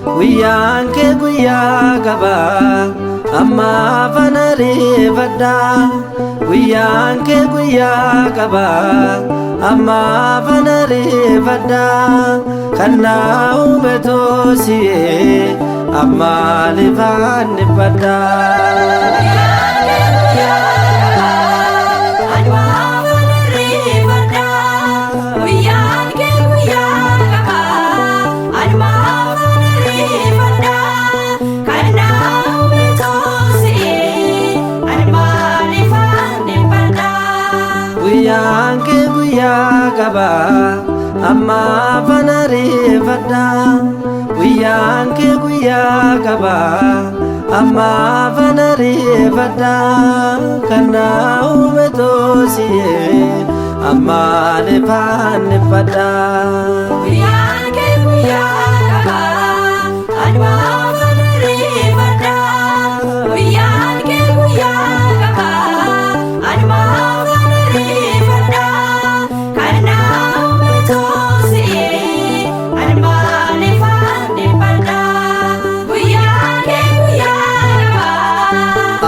Guyyaan kee guyyaa gabaa amma fanarifadha. Guyyaan kee guyyaa gabaa amma fanarifadha. Kan na uume toosiyee amma lifaannifadha. Guyyaan kee guyyaa gabaa amma fanarifadha. Guyyaan kee guyyaa gabaa amma fanarifadha. Kan na uume toosiyee amma lifaannifadha. Guyyaan kee guyyaa gabaa amma fanarifadha. Guyyaan kee guyyaa gabaa amma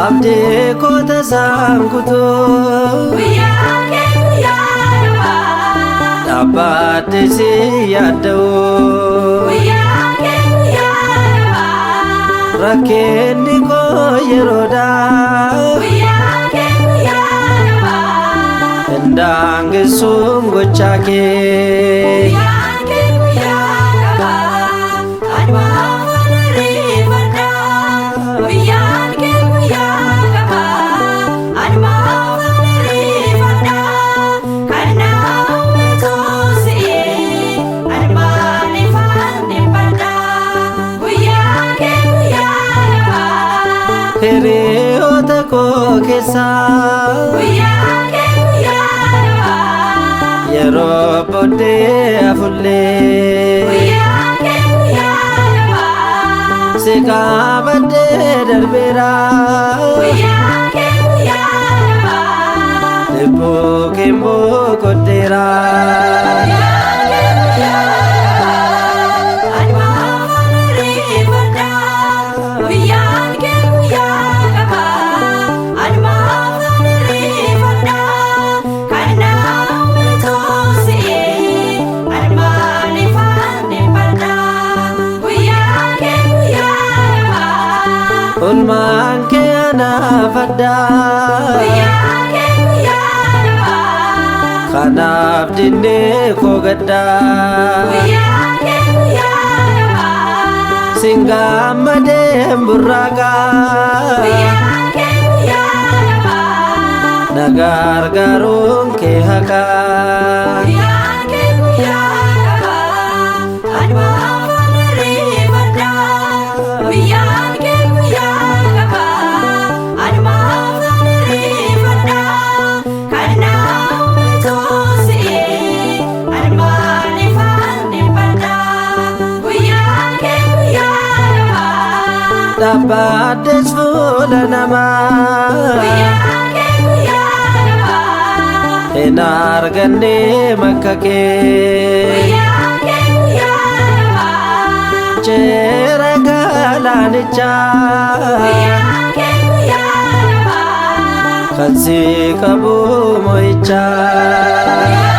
abdii koota saankutuu. Guyyaan kee guyyaa gabaa dhaabbattee si yaadda'u. Guyyaan kee guyyaa gabaa rakkinni koo yeroodha. Guyyaan kee guyyaa gabaa hindaangessuun gochaa kee. Guyyaan kee guyyaa gabaa anuma fanarifadha. Guyyaan kee guyyaa gabaa anuma fanarifadha. Kan na uume toosiyee anuma lifaannifadha. Guyyaan kee guyyaa gabaa hiriyoota koo keessaa. Guyyaan kee guyyaa gabaa yeroo booddee afullee. Guyyaan kee guyyaa gabaa si qabadhee darbeera. Guyyaan kee guyyaa gabaa lubbuu kee boqodheera. Guyyaan kee guyyaa gabaa anuma fanarifadha. Guyyaan kee guyyaa gabaa anuma fanarifadha. Kan na uume toosiyee anuma lifaannifadha. Guyyaan kee guyyaa gabaa oolmaan kee anaafadha. Guyyaan kee guyyaa gabaa kanaaf dinnee koo gadda. Guyyaan kee guyyaa gabaa sin gammadee burraaqa. Guyyaan kee guyyaa gabaa na gargaaruun kee haqa. Guyyaan kee guyyaa gabaa anuma fanarifadha. Guyyaan kee guyyaa gabaa anuma fanarifadha. Kan na uume toosiyee anuma lifaannifadha. Guyyaan kee guyyaa gabaa dhaabbattes fuula namaa. Guyyaan kee guyyaa gabaa hin arganne makka kee. Guyyaan kee guyyaa gabaa jeera galaanichaa. Guyyaan kee guyyaa gabaa kan si qabu mo'ichaa.